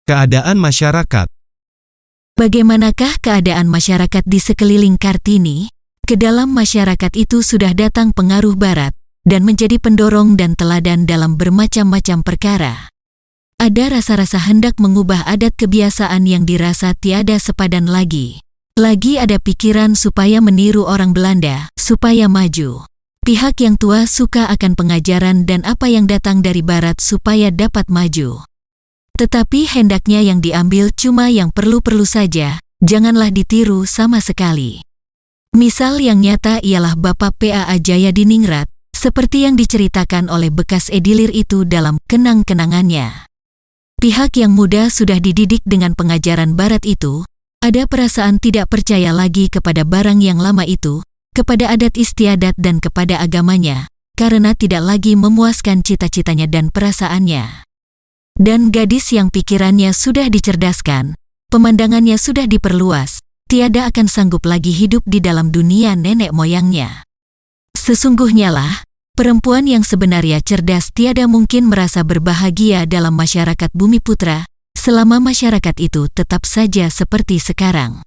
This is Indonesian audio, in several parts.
Keadaan masyarakat. Bagaimanakah keadaan masyarakat di sekeliling Kartini? Ke dalam masyarakat itu sudah datang pengaruh Barat, dan menjadi pendorong dan teladan dalam bermacam-macam perkara. Ada rasa-rasa hendak mengubah adat kebiasaan yang dirasa tiada sepadan lagi. Lagi ada pikiran supaya meniru orang Belanda, supaya maju. Pihak yang tua suka akan pengajaran dan apa yang datang dari Barat supaya dapat maju. Tetapi hendaknya yang diambil cuma yang perlu-perlu saja, janganlah ditiru sama sekali. Misal yang nyata ialah Bapak P.A.A. Jayadiningrat, seperti yang diceritakan oleh bekas edilir itu dalam kenang-kenangannya. Pihak yang muda sudah dididik dengan pengajaran Barat itu, ada perasaan tidak percaya lagi kepada barang yang lama itu, kepada adat istiadat dan kepada agamanya, karena tidak lagi memuaskan cita-citanya dan perasaannya. Dan gadis yang pikirannya sudah dicerdaskan, pemandangannya sudah diperluas, tiada akan sanggup lagi hidup di dalam dunia nenek moyangnya. Sesungguhnya lah, perempuan yang sebenarnya cerdas tiada mungkin merasa berbahagia dalam masyarakat Bumiputra, selama masyarakat itu tetap saja seperti sekarang.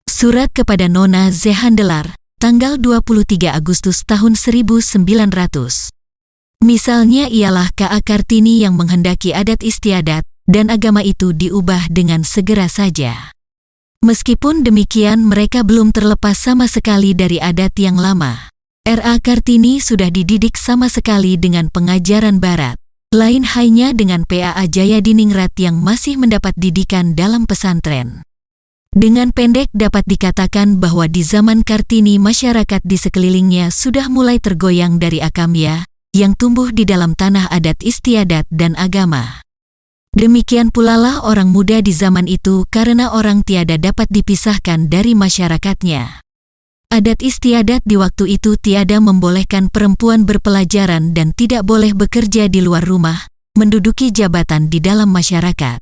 Surat kepada Nona Zehandelar, tanggal 23 Agustus tahun 1900. Misalnya ialah K.A. Kartini yang menghendaki adat istiadat, dan agama itu diubah dengan segera saja. Meskipun demikian mereka belum terlepas sama sekali dari adat yang lama. R.A. Kartini sudah dididik sama sekali dengan pengajaran Barat. Lain halnya dengan P.A.A. Jayadiningrat yang masih mendapat didikan dalam pesantren. Dengan pendek dapat dikatakan bahwa di zaman Kartini masyarakat di sekelilingnya sudah mulai tergoyang dari akamya, yang tumbuh di dalam tanah adat istiadat dan agama. Demikian pula lah orang muda di zaman itu karena orang tiada dapat dipisahkan dari masyarakatnya. Adat istiadat di waktu itu tiada membolehkan perempuan berpelajaran dan tidak boleh bekerja di luar rumah, menduduki jabatan di dalam masyarakat.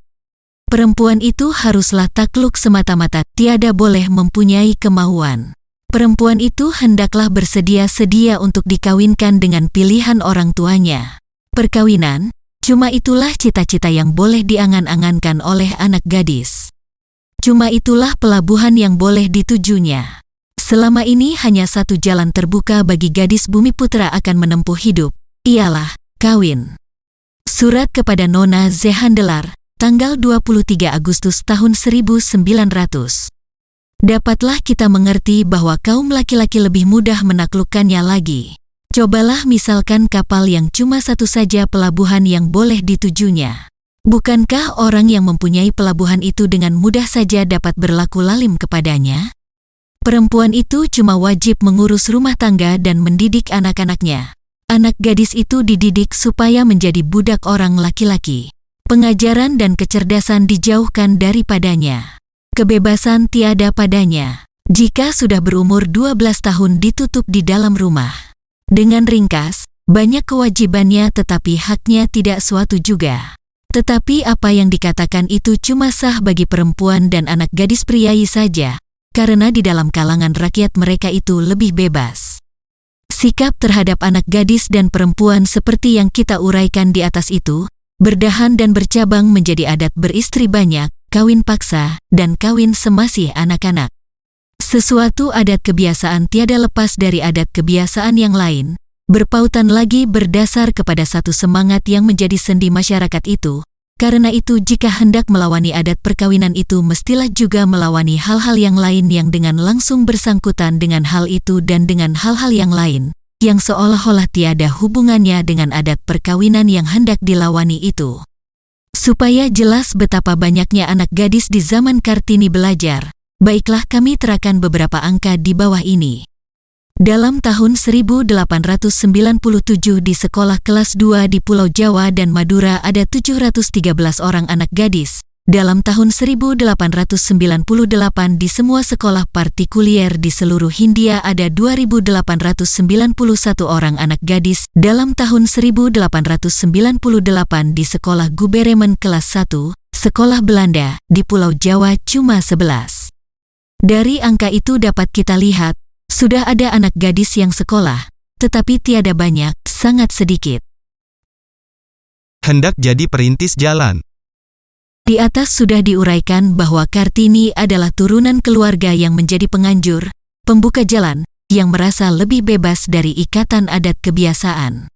Perempuan itu haruslah takluk semata-mata, tiada boleh mempunyai kemauan. Perempuan itu hendaklah bersedia-sedia untuk dikawinkan dengan pilihan orang tuanya. Perkawinan, cuma itulah cita-cita yang boleh diangan-angankan oleh anak gadis. Cuma itulah pelabuhan yang boleh ditujunya. Selama ini hanya satu jalan terbuka bagi gadis Bumiputra akan menempuh hidup, ialah kawin. Surat kepada Nona Zehandelar, tanggal 23 Agustus tahun 1900. Dapatlah kita mengerti bahwa kaum laki-laki lebih mudah menaklukkannya lagi. Cobalah misalkan kapal yang cuma satu saja pelabuhan yang boleh ditujunya. Bukankah orang yang mempunyai pelabuhan itu dengan mudah saja dapat berlaku lalim kepadanya? Perempuan itu cuma wajib mengurus rumah tangga dan mendidik anak-anaknya. Anak gadis itu dididik supaya menjadi budak orang laki-laki. Pengajaran dan kecerdasan dijauhkan daripadanya. Kebebasan tiada padanya. Jika sudah berumur 12 tahun ditutup di dalam rumah. Dengan ringkas, banyak kewajibannya tetapi haknya tidak suatu juga. Tetapi apa yang dikatakan itu cuma sah bagi perempuan dan anak gadis priayi saja, karena di dalam kalangan rakyat mereka itu lebih bebas. Sikap terhadap anak gadis dan perempuan seperti yang kita uraikan di atas itu, berdahan dan bercabang menjadi adat beristri banyak, kawin paksa, dan kawin semasih anak-anak. Sesuatu adat kebiasaan tiada lepas dari adat kebiasaan yang lain, berpautan lagi berdasar kepada satu semangat yang menjadi sendi masyarakat itu. Karena itu jika hendak melawani adat perkawinan itu mestilah juga melawani hal-hal yang lain yang dengan langsung bersangkutan dengan hal itu dan dengan hal-hal yang lain, yang seolah-olah tiada hubungannya dengan adat perkawinan yang hendak dilawani itu. Supaya jelas betapa banyaknya anak gadis di zaman Kartini belajar, baiklah kami terakan beberapa angka di bawah ini. Dalam tahun 1897 di sekolah kelas 2 di Pulau Jawa dan Madura ada 713 orang anak gadis. Dalam tahun 1898 di semua sekolah partikulier di seluruh Hindia ada 2.891 orang anak gadis. Dalam tahun 1898 di sekolah Guberemen kelas 1, sekolah Belanda, di Pulau Jawa cuma 11. Dari angka itu dapat kita lihat, sudah ada anak gadis yang sekolah, tetapi tiada banyak, sangat sedikit. Hendak jadi perintis jalan. Di atas sudah diuraikan bahwa Kartini adalah turunan keluarga yang menjadi penganjur, pembuka jalan, yang merasa lebih bebas dari ikatan adat kebiasaan.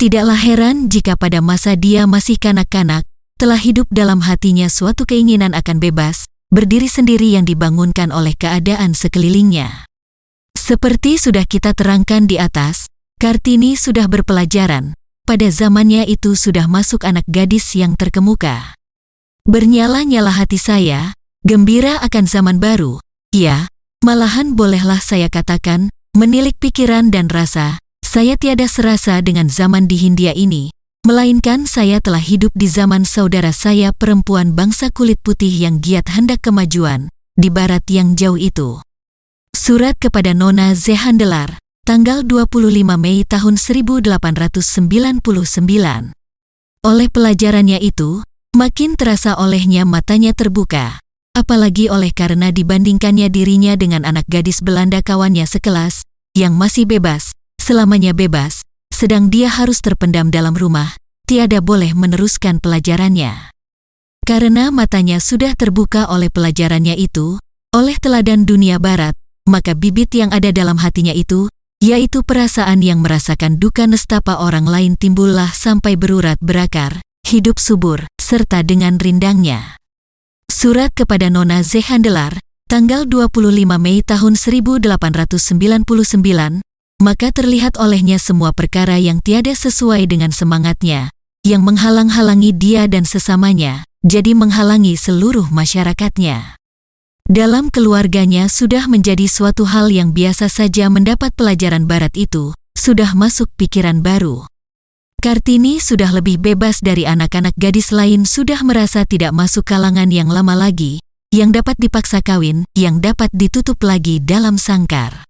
Tidaklah heran jika pada masa dia masih kanak-kanak, telah hidup dalam hatinya suatu keinginan akan bebas, berdiri sendiri yang dibangunkan oleh keadaan sekelilingnya. Seperti sudah kita terangkan di atas, Kartini sudah berpelajaran, pada zamannya itu sudah masuk anak gadis yang terkemuka. Bernyala-nyala hati saya, gembira akan zaman baru, ya, malahan bolehlah saya katakan, menilik pikiran dan rasa, saya tiada serasa dengan zaman di Hindia ini, melainkan saya telah hidup di zaman saudara saya perempuan bangsa kulit putih yang giat hendak kemajuan, di barat yang jauh itu. Surat kepada Nona Zehandelar, tanggal 25 Mei tahun 1899. Oleh pelajarannya itu, makin terasa olehnya matanya terbuka, apalagi oleh karena dibandingkannya dirinya dengan anak gadis Belanda kawannya sekelas, yang masih bebas, selamanya bebas, sedang dia harus terpendam dalam rumah, tiada boleh meneruskan pelajarannya. Karena matanya sudah terbuka oleh pelajarannya itu, oleh teladan dunia barat, maka bibit yang ada dalam hatinya itu, yaitu perasaan yang merasakan duka nestapa orang lain timbullah sampai berurat berakar, hidup subur, serta dengan rindangnya. Surat kepada Nona Zehandelar, tanggal 25 Mei tahun 1899, maka terlihat olehnya semua perkara yang tiada sesuai dengan semangatnya, yang menghalang-halangi dia dan sesamanya, jadi menghalangi seluruh masyarakatnya. Dalam keluarganya sudah menjadi suatu hal yang biasa saja mendapat pelajaran barat itu, sudah masuk pikiran baru. Kartini sudah lebih bebas dari anak-anak gadis lain, sudah merasa tidak masuk kalangan yang lama lagi, yang dapat dipaksa kawin, yang dapat ditutup lagi dalam sangkar.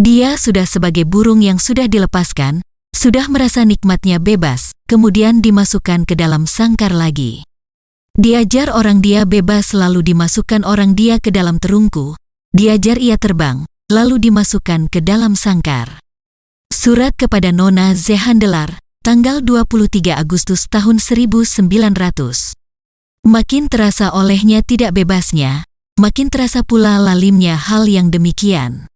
Dia sudah sebagai burung yang sudah dilepaskan, sudah merasa nikmatnya bebas, kemudian dimasukkan ke dalam sangkar lagi. Diajar orang dia bebas lalu dimasukkan orang dia ke dalam terungku, diajar ia terbang, lalu dimasukkan ke dalam sangkar. Surat kepada Nona Zehandelar, tanggal 23 Agustus tahun 1900. Makin terasa olehnya tidak bebasnya, makin terasa pula lalimnya hal yang demikian.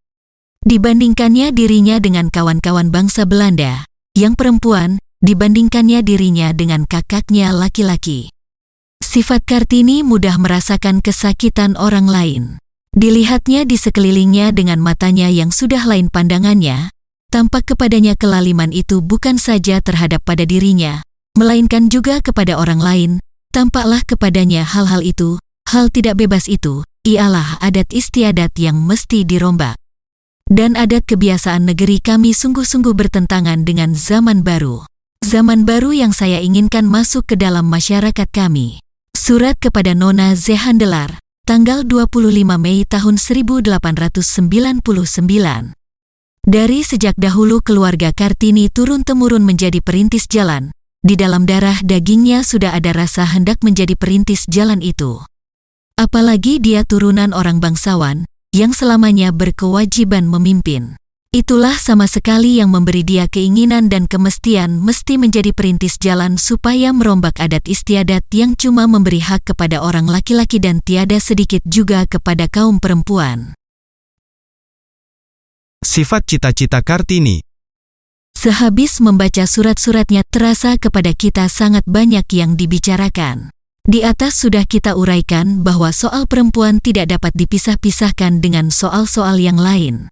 Dibandingkannya dirinya dengan kawan-kawan bangsa Belanda, yang perempuan, dibandingkannya dirinya dengan kakaknya laki-laki. Sifat Kartini mudah merasakan kesakitan orang lain. Dilihatnya di sekelilingnya dengan matanya yang sudah lain pandangannya, tampak kepadanya kelaliman itu bukan saja terhadap pada dirinya, melainkan juga kepada orang lain, tampaklah kepadanya hal-hal itu, hal tidak bebas itu, ialah adat istiadat yang mesti dirombak. Dan adat kebiasaan negeri kami sungguh-sungguh bertentangan dengan zaman baru. Zaman baru yang saya inginkan masuk ke dalam masyarakat kami. Surat kepada Nona Zehandelar, tanggal 25 Mei tahun 1899. Dari sejak dahulu keluarga Kartini turun-temurun menjadi perintis jalan. Di dalam darah dagingnya sudah ada rasa hendak menjadi perintis jalan itu. Apalagi dia turunan orang bangsawan, yang selamanya berkewajiban memimpin. Itulah sama sekali yang memberi dia keinginan dan kemestian mesti menjadi perintis jalan supaya merombak adat istiadat yang cuma memberi hak kepada orang laki-laki dan tiada sedikit juga kepada kaum perempuan. Sifat cita-cita Kartini. Sehabis membaca surat-suratnya terasa kepada kita sangat banyak yang dibicarakan. Di atas sudah kita uraikan bahwa soal perempuan tidak dapat dipisah-pisahkan dengan soal-soal yang lain.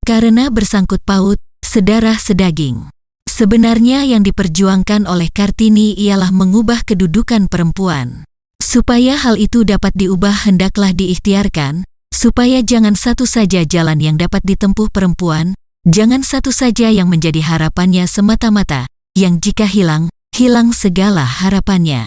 Karena bersangkut paut, sedarah sedaging. Sebenarnya yang diperjuangkan oleh Kartini ialah mengubah kedudukan perempuan. Supaya hal itu dapat diubah hendaklah diikhtiarkan, supaya jangan satu saja jalan yang dapat ditempuh perempuan, jangan satu saja yang menjadi harapannya semata-mata, yang jika hilang, hilang segala harapannya.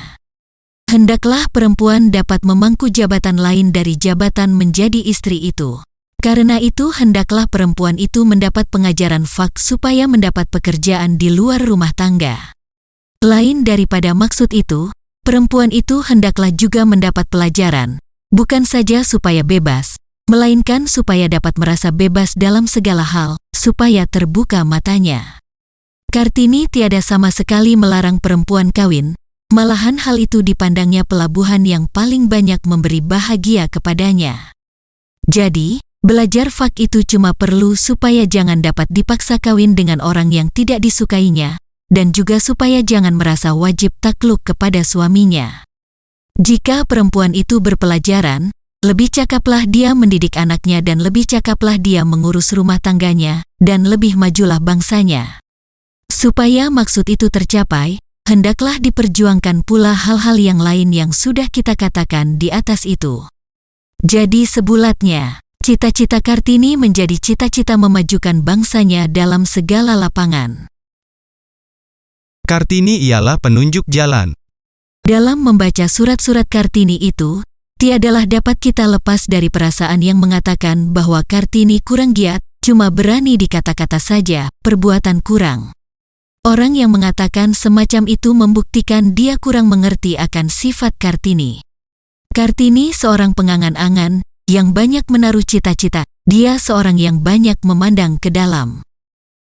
Hendaklah perempuan dapat memangku jabatan lain dari jabatan menjadi istri itu. Karena itu hendaklah perempuan itu mendapat pengajaran fak supaya mendapat pekerjaan di luar rumah tangga. Lain daripada maksud itu, perempuan itu hendaklah juga mendapat pelajaran, bukan saja supaya bebas, melainkan supaya dapat merasa bebas dalam segala hal, supaya terbuka matanya. Kartini tiada sama sekali melarang perempuan kawin, Malahan hal itu dipandangnya pelabuhan yang paling banyak memberi bahagia kepadanya. Jadi, belajar fak itu cuma perlu supaya jangan dapat dipaksa kawin dengan orang yang tidak disukainya, dan juga supaya jangan merasa wajib takluk kepada suaminya. Jika perempuan itu berpelajaran, lebih cakaplah dia mendidik anaknya dan lebih cakaplah dia mengurus rumah tangganya, dan lebih majulah bangsanya. Supaya maksud itu tercapai, hendaklah diperjuangkan pula hal-hal yang lain yang sudah kita katakan di atas itu. Jadi sebulatnya, cita-cita Kartini menjadi cita-cita memajukan bangsanya dalam segala lapangan. Kartini ialah penunjuk jalan. Dalam membaca surat-surat Kartini itu, tiadalah dapat kita lepas dari perasaan yang mengatakan bahwa Kartini kurang giat, cuma berani di kata-kata saja, perbuatan kurang. Orang yang mengatakan semacam itu membuktikan dia kurang mengerti akan sifat Kartini. Kartini seorang pengangan-angan yang banyak menaruh cita-cita, dia seorang yang banyak memandang ke dalam.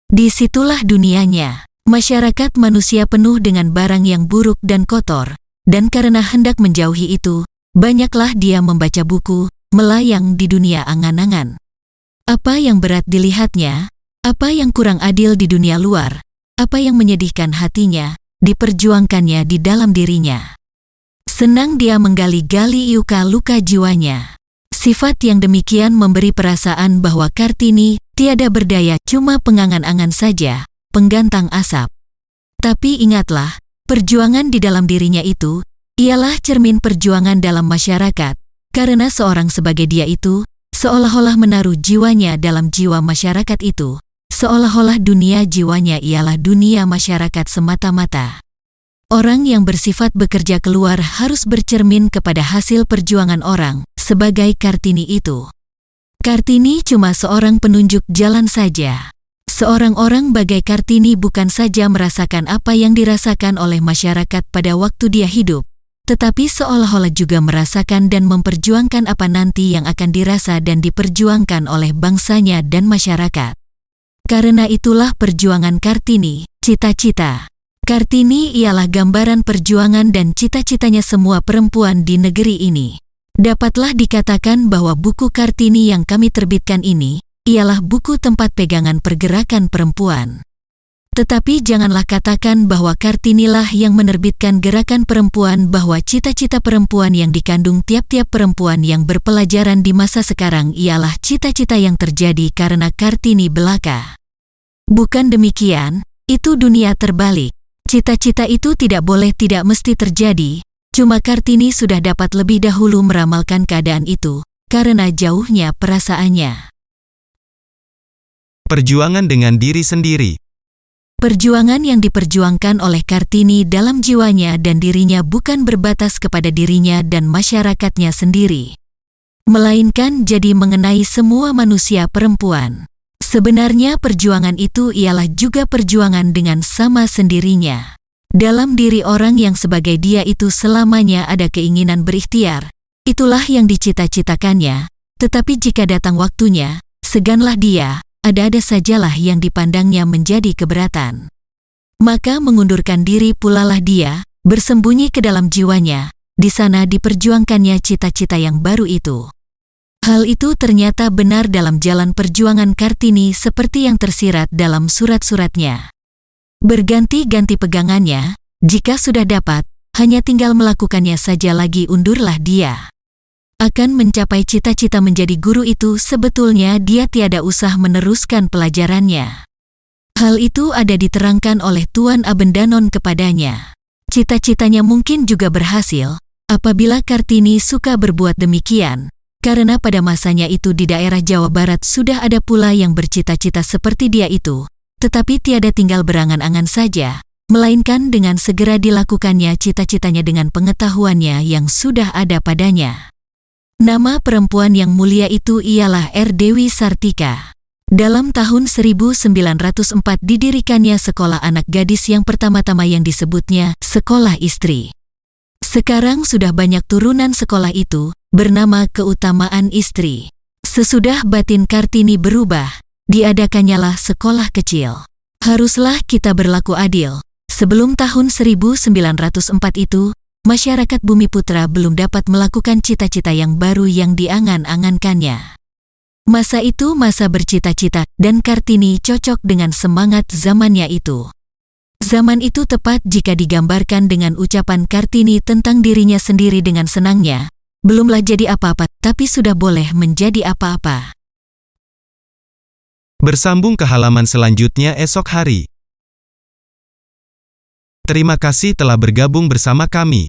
Disitulah dunianya, masyarakat manusia penuh dengan barang yang buruk dan kotor, dan karena hendak menjauhi itu, banyaklah dia membaca buku, melayang di dunia angan-angan. Apa yang berat dilihatnya, apa yang kurang adil di dunia luar, apa yang menyedihkan hatinya, diperjuangkannya di dalam dirinya. Senang dia menggali-gali luka jiwanya. Sifat yang demikian memberi perasaan bahwa Kartini tiada berdaya, cuma pengangan-angan saja, penggantang asap. Tapi ingatlah, perjuangan di dalam dirinya itu, ialah cermin perjuangan dalam masyarakat, karena seorang sebagai dia itu, seolah-olah menaruh jiwanya dalam jiwa masyarakat itu. Seolah-olah dunia jiwanya ialah dunia masyarakat semata-mata. Orang yang bersifat bekerja keluar harus bercermin kepada hasil perjuangan orang, sebagai Kartini itu. Kartini cuma seorang penunjuk jalan saja. Seorang orang bagai Kartini bukan saja merasakan apa yang dirasakan oleh masyarakat pada waktu dia hidup, tetapi seolah-olah juga merasakan dan memperjuangkan apa nanti yang akan dirasa dan diperjuangkan oleh bangsanya dan masyarakat. Karena itulah perjuangan Kartini, cita-cita. Kartini ialah gambaran perjuangan dan cita-citanya semua perempuan di negeri ini. Dapatlah dikatakan bahwa buku Kartini yang kami terbitkan ini, ialah buku tempat pegangan pergerakan perempuan. Tetapi janganlah katakan bahwa Kartinilah yang menerbitkan gerakan perempuan, bahwa cita-cita perempuan yang dikandung tiap-tiap perempuan yang berpelajaran di masa sekarang ialah cita-cita yang terjadi karena Kartini belaka. Bukan demikian, itu dunia terbalik. Cita-cita itu tidak boleh tidak mesti terjadi, cuma Kartini sudah dapat lebih dahulu meramalkan keadaan itu, karena jauhnya perasaannya. Perjuangan dengan diri sendiri. Perjuangan yang diperjuangkan oleh Kartini dalam jiwanya dan dirinya bukan berbatas kepada dirinya dan masyarakatnya sendiri, melainkan jadi mengenai semua manusia perempuan. Sebenarnya perjuangan itu ialah juga perjuangan dengan sama sendirinya. Dalam diri orang yang sebagai dia itu selamanya ada keinginan berikhtiar, itulah yang dicita-citakannya, tetapi jika datang waktunya, seganlah dia, ada-ada sajalah yang dipandangnya menjadi keberatan. Maka mengundurkan diri pulalah dia, bersembunyi ke dalam jiwanya, di sana diperjuangkannya cita-cita yang baru itu. Hal itu ternyata benar dalam jalan perjuangan Kartini seperti yang tersirat dalam surat-suratnya. Berganti-ganti pegangannya, jika sudah dapat, hanya tinggal melakukannya saja lagi, undurlah dia. Akan mencapai cita-cita menjadi guru itu sebetulnya dia tiada usah meneruskan pelajarannya. Hal itu ada diterangkan oleh Tuan Abendanon kepadanya. Cita-citanya mungkin juga berhasil, apabila Kartini suka berbuat demikian, karena pada masanya itu di daerah Jawa Barat sudah ada pula yang bercita-cita seperti dia itu, tetapi tiada tinggal berangan-angan saja, melainkan dengan segera dilakukannya cita-citanya dengan pengetahuannya yang sudah ada padanya. Nama perempuan yang mulia itu ialah R. Dewi Sartika. Dalam tahun 1904 didirikannya sekolah anak gadis yang pertama-tama yang disebutnya Sekolah Istri. Sekarang sudah banyak turunan sekolah itu, bernama Keutamaan Istri. Sesudah batin Kartini berubah, diadakannya sekolah kecil. Haruslah kita berlaku adil, Sebelum tahun 1904 itu, masyarakat Bumiputra belum dapat melakukan cita-cita yang baru yang diangan-angankannya. Masa itu masa bercita-cita, dan Kartini cocok dengan semangat zamannya itu. Zaman itu tepat jika digambarkan dengan ucapan Kartini tentang dirinya sendiri dengan senangnya. Belumlah jadi apa-apa, tapi sudah boleh menjadi apa-apa. Bersambung ke halaman selanjutnya esok hari. Terima kasih telah bergabung bersama kami.